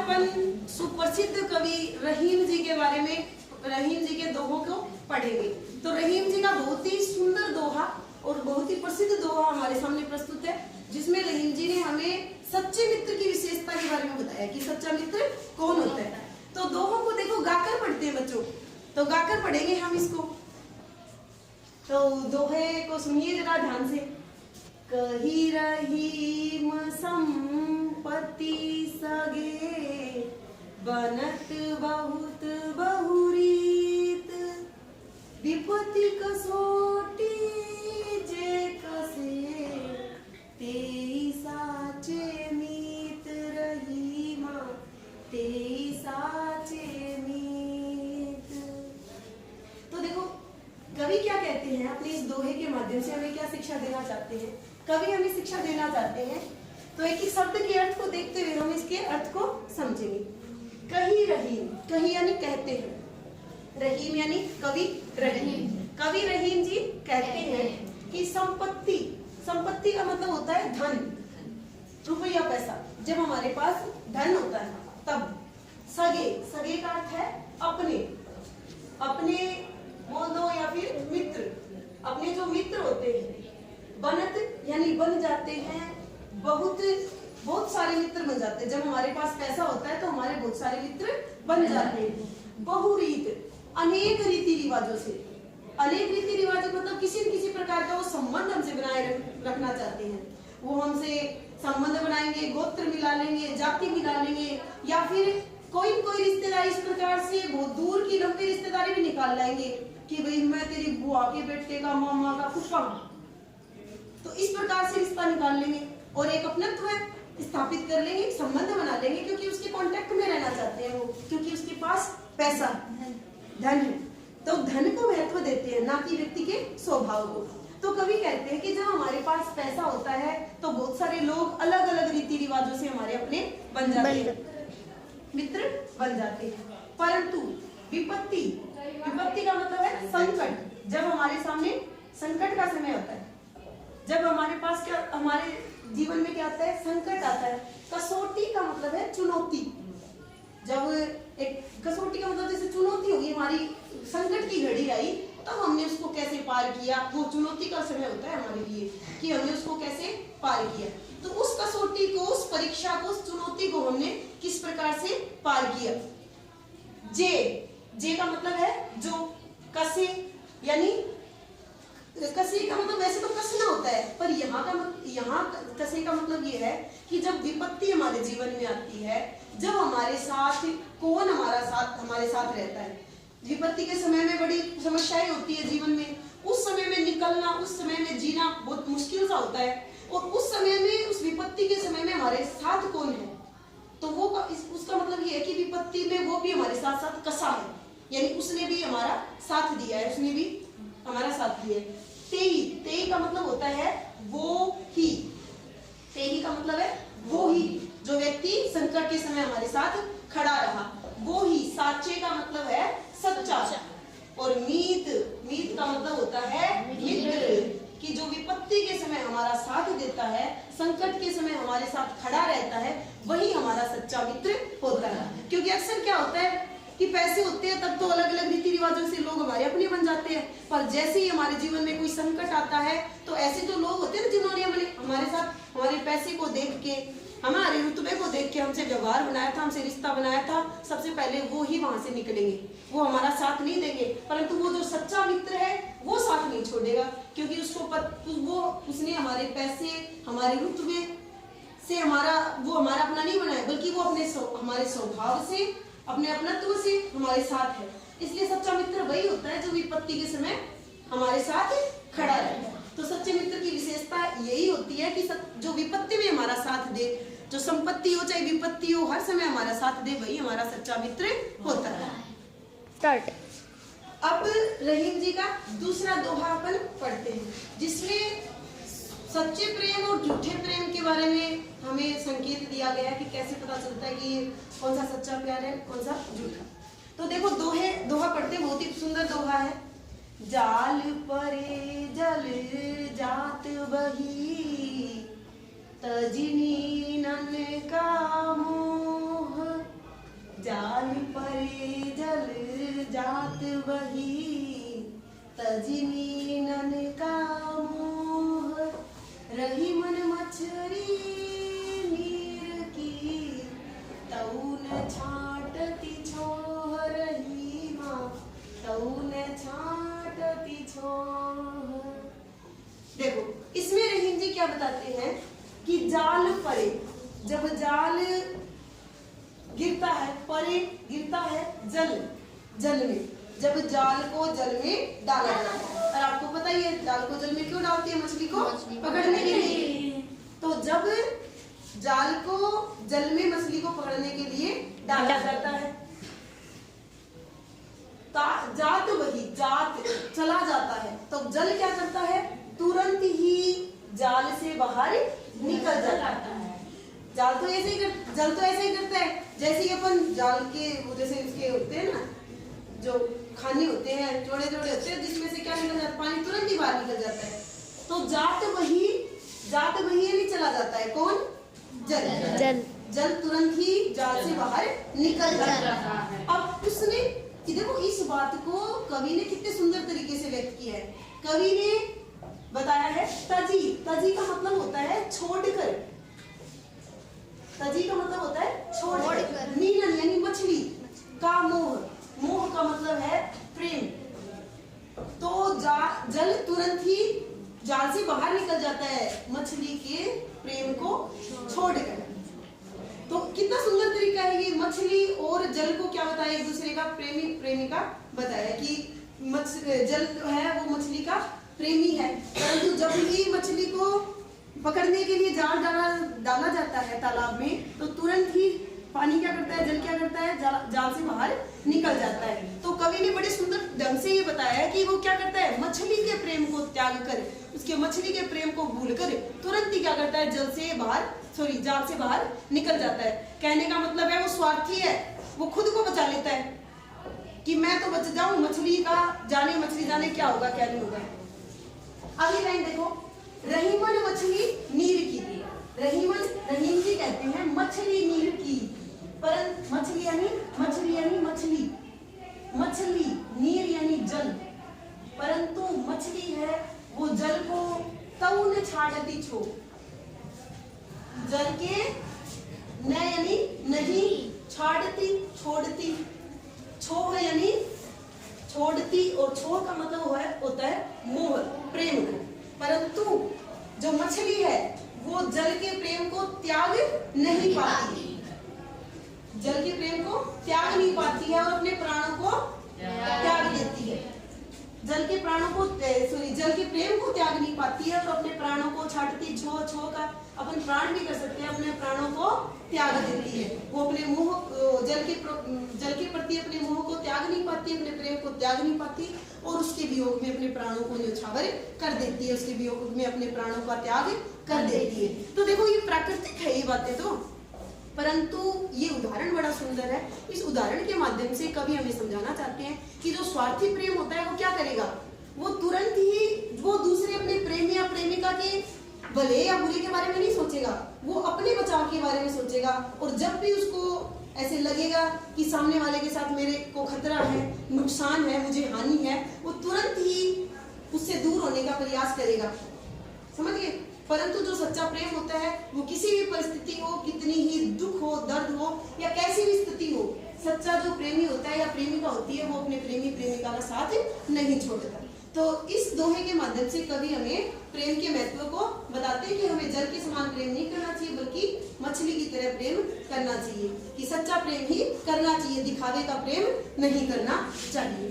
अपन सुप्रसिद्ध कवि रहीम जी के बारे में, रहीम जी के दोहों को पढ़ेंगे। तो रहीम जी का बहुत ही सुंदर दोहा और बहुत ही प्रसिद्ध दोहा हमारे सामने प्रस्तुत है, जिसमें रहीम जी ने हमें सच्चे मित्र की विशेषता के बारे में बताया कि सच्चा मित्र कौन होता है। तो दोहों को देखो गाकर पढ़ते हैं बच्चों, तो गाकर पढ़ेंगे हम इसको। तो दोहे को सुनिए जरा ध्यान से। कही रहीम संपत्ति सगे, बनत बहुत बहुरीत, विपत्ति कसोटी जे कसे, तेई साचे मीत रहीमा, तेई साचे मीत। तो देखो कवि क्या कहते हैं अपने इस दोहे के माध्यम से, हमें क्या शिक्षा देना चाहते हैं। कवि हमें शिक्षा देना चाहते हैं, तो एक ही शब्द के अर्थ को देखते हुए हम इसके अर्थ को समझेंगे। कही रहीम, कही यानी कहते हैं, रहीम यानी कवि रहीम। कवि रहीम जी कहते हैं कि संपत्ति, संपत्ति का मतलब होता है धन, रुपया पैसा। जब हमारे पास धन होता है तब। सगे, सगे का अर्थ है अपने, अपने बोल दो या फिर मित्र, अपने जो मित्र होते हैं। बनत यानी बन जाते हैं, बहुत बहुत सारे मित्र बन जाते हैं। जब हमारे पास पैसा होता है तो हमारे बहुत सारे मित्र बन जाते हैं। बहुरीत, अनेक रीति रिवाजों से, अनेक रीति रिवाज मतलब किसी न किसी प्रकार का वो संबंध हमसे बनाए रखना चाहते हैं। वो हमसे संबंध बनाएंगे, गोत्र मिला लेंगे, जाति मिला लेंगे, या फिर कोई रिश्तेदारी इस प्रकार से बहुत दूर की लंबी रिश्तेदारी भी निकाल लाएंगे कि भाई मैं तेरी बुआ के बेटे का, मामा का, फूफा। तो इस प्रकार से रिश्ता निकाल लेंगे और एक अपनत्व स्थापित कर लेंगे, संबंध बना लेंगे, क्योंकि उसके कांटेक्ट में रहना चाहते हैं वो, क्योंकि उसके पास पैसा धन है। तो धन को महत्व देते हैं, ना कि व्यक्ति के स्वभाव को। तो कवि कहते हैं कि जब हमारे पास पैसा होता है तो बहुत सारे लोग अलग अलग रीति रिवाजों से हमारे अपने बन जाते हैं, मित्र बन जाते हैं। परंतु विपत्ति, विपत्ति का मतलब है संकट। जब हमारे सामने संकट का समय होता है, जब हमारे पास क्या, हमारे जीवन में क्या आता है, संकट आता है। कसौटी का मतलब है चुनौती। जब एक कसौटी का मतलब जैसे चुनौती होगी, हमारी संकट की घड़ी आई तो हमने उसको कैसे पार किया, वो चुनौती का समय होता है हमारे लिए कि हमने उसको कैसे पार किया। तो उस कसौटी को, उस परीक्षा को, उस चुनौती को हमने किस प्रकार से पार किया। जे, जे का मतलब है जो, कसे यानी कसे का मतलब वैसे तो कसना होता है, पर यहाँ कसे का मतलब ये है कि जब विपत्ति हमारे जीवन में आती है, जब हमारे साथ कौन हमारे साथ रहता है। विपत्ति के समय में बड़ी समस्याएं होती है जीवन में, उस समय में निकलना, उस समय में जीना बहुत मुश्किल सा होता है। और उस समय में, उस विपत्ति के समय में हमारे साथ कौन है, तो वो उसका मतलब ये है कि विपत्ति में वो भी हमारे साथ साथ कसा है, यानी उसने भी हमारा साथ दिया है, उसने भी हमारा साथ दिया है। तेई, तेई का मतलब होता है वो ही, तेई का मतलब है वो ही, जो व्यक्ति संकट के समय हमारे साथ खड़ा रहा, वो ही। साचे का मतलब है सच्चा, और मीत, मीत का मतलब होता है मित्र, कि जो विपत्ति के समय हमारा साथ देता है, संकट के समय हमारे साथ खड़ा रहता है, वही हमारा सच्चा मित्र होता है। क्योंकि अक्सर क्या होता है कि पैसे होते हैं तब तो अलग अलग रीति रिवाजों से लोग हमारे अपने बन जाते हैं, पर जैसे ही हमारे जीवन में कोई संकट आता है तो ऐसे जो लोग होते हैं जिन्होंने हमारे साथ हमारे पैसे को देख के, हमारे रुतबे को देख के हमसे व्यवहार बनाया था, हमसे रिश्ता बनाया था, सबसे पहले वो ही वहां से निकलेंगे, वो हमारा साथ नहीं देंगे। परंतु वो जो सच्चा मित्र है वो साथ नहीं छोड़ेगा, क्योंकि उसने हमारे पैसे, हमारे रुतबे से वो हमारा अपना नहीं बनाया, बल्कि वो हमारे स्वभाव से, अपने अपनत्व से हमारे साथ है। इसलिए सच्चा मित्र वही होता है जो विपत्ति के समय हमारे साथ खड़ा रहता है। तो सच्चे मित्र की विशेषता यही होती है कि जो विपत्ति में हमारा साथ दे, जो संपत्ति हो चाहे विपत्ति हो, हर समय हमारा साथ दे, वही हमारा सच्चा मित्र होता है। स्टार्ट। अब रहीम जी का दूसरा दोहा अपन पढ़ते हैं, जिसमें सच्चे प्रेम और झूठे प्रेम के बारे में हमें संकेत दिया गया है कि कैसे पता चलता है कि कौन सा सच्चा प्यार है, कौन सा झूठा। तो देखो दोहा पढ़ते, बहुत ही सुंदर दोहा है। जाल परे जल जात बही, तजनी नन का मोह, और एक गिरता है जल में, जब जाल को जल में डाला जाता है। और आपको पता ही है जाल को जल में क्यों डालते हैं? मछली को पकड़ने के लिए। तो जब जाल को जल में मछली को पकड़ने के लिए डाला जाता है, जात चला जाता है, तो जल क्या करता है? तुरंत ही जाल से बाहर निकल जाता है। जल तो ऐसे ही करता है जैसे कि अपन जाल के जैसे उसके होते हैं ना, जो खाने होते हैं जोड़े होते हैं, जिसमें से क्या निकल जाता है? पानी तुरंत ही बाहर निकल जाता है। तो जात वही नहीं चला जाता है। कौन? जल तुरंत ही जाल से बाहर निकल जाता है। अब उसने देखो इस बात को कवि ने कितने सुंदर तरीके से व्यक्त किया है। कवि ने बताया है तजी का मतलब होता है छोड़कर। तजी का मतलब होता है छोड़कर। मीलन यानी मछली का मोह का मतलब है प्रेम। तो जल तुरंत ही जाल से बाहर निकल जाता है मछली के प्रेम को छोड़कर। तो कितना सुंदर तरीका है ये। मछली और जल को क्या बताया? एक दूसरे का प्रेमिका बताया कि जल है वो मछली का प्रेमी है। परंतु जब ही मछली को पकड़ने के लिए जाल डाला जाता है तालाब में, तो तुरंत ही पानी क्या करता है? जल क्या करता है? जाल से बाहर निकल जाता है। तो कवि ने बड़े सुंदर ढंग से ये बताया कि वो क्या करता है? मछली के प्रेम को त्याग कर, उसके मछली के प्रेम को भूल कर तुरंत ही क्या करता है? जाल से बाहर निकल जाता है। कहने का मतलब है वो स्वार्थी है, वो खुद को बचा लेता है कि मैं तो बच जाऊं, मछली जाने क्या होगा क्या नहीं होगा। अगली लाइन देखो, रहीमन मछली नीर की। रहीम जी कहते हैं मछली नीर की, परंतु मछली यानी मछली, नीर यानी जल, परंतु मछली है वो जल को तऊ ने छाड़ती छो। जल के न यानी नहीं, छाड़ती छोड़ती, छो है यानी छोड़ती, और छो का मतलब होता है मोह प्रेम को। परंतु जो मछली है वो जल के प्रेम को त्याग नहीं पाती, जल के प्रेम को त्याग नहीं पाती है और अपने प्राणों को त्याग देती है। जल के प्रेम को त्याग नहीं पाती है और अपने प्राणों को छाड़ती। छो का अपन प्राण भी कर सकते हैं, अपने प्राणों को त्याग देती है। वो अपने जल के प्रति अपने मोह को त्याग नहीं पाती, अपने प्रेम को त्याग नहीं पाती, और उसके वियोग में अपने प्राणों को न्यौछावर कर देती है, उसके वियोग में अपने प्राणों का त्याग कर देती है। तो देखो ये प्राकृतिक है ये बातें तो, परंतु ये उदाहरण बड़ा सुंदर है। इस उदाहरण के माध्यम से कवि हमें समझाना चाहते हैं कि जो स्वार्थी प्रेम होता है वो क्या करेगा? वो तुरंत ही वो दूसरे अपने प्रेमी या प्रेमिका के भले या बुरे के बारे में नहीं सोचेगा, वो अपने बचाव के बारे में सोचेगा। और जब भी उसको ऐसे लगेगा कि सामने वाले के साथ मेरे को खतरा है, नुकसान है, मुझे हानि है, वो तुरंत ही उससे दूर होने का प्रयास करेगा। समझ गए? परंतु जो सच्चा प्रेम होता है वो किसी भी परिस्थिति हो, कितनी ही दुख हो, दर्द हो या कैसी भी स्थिति हो, सच्चा जो प्रेमी होता है या प्रेमिका होती है वो अपने प्रेमी प्रेमिका का साथ नहीं छोड़ता। तो इस दोहे के माध्यम से कवि हमें प्रेम के महत्व को बताते हैं कि हमें जल के समान प्रेम नहीं करना चाहिए, बल्कि मछली की तरह प्रेम करना चाहिए, कि सच्चा प्रेम ही करना चाहिए, दिखावे का प्रेम नहीं करना चाहिए।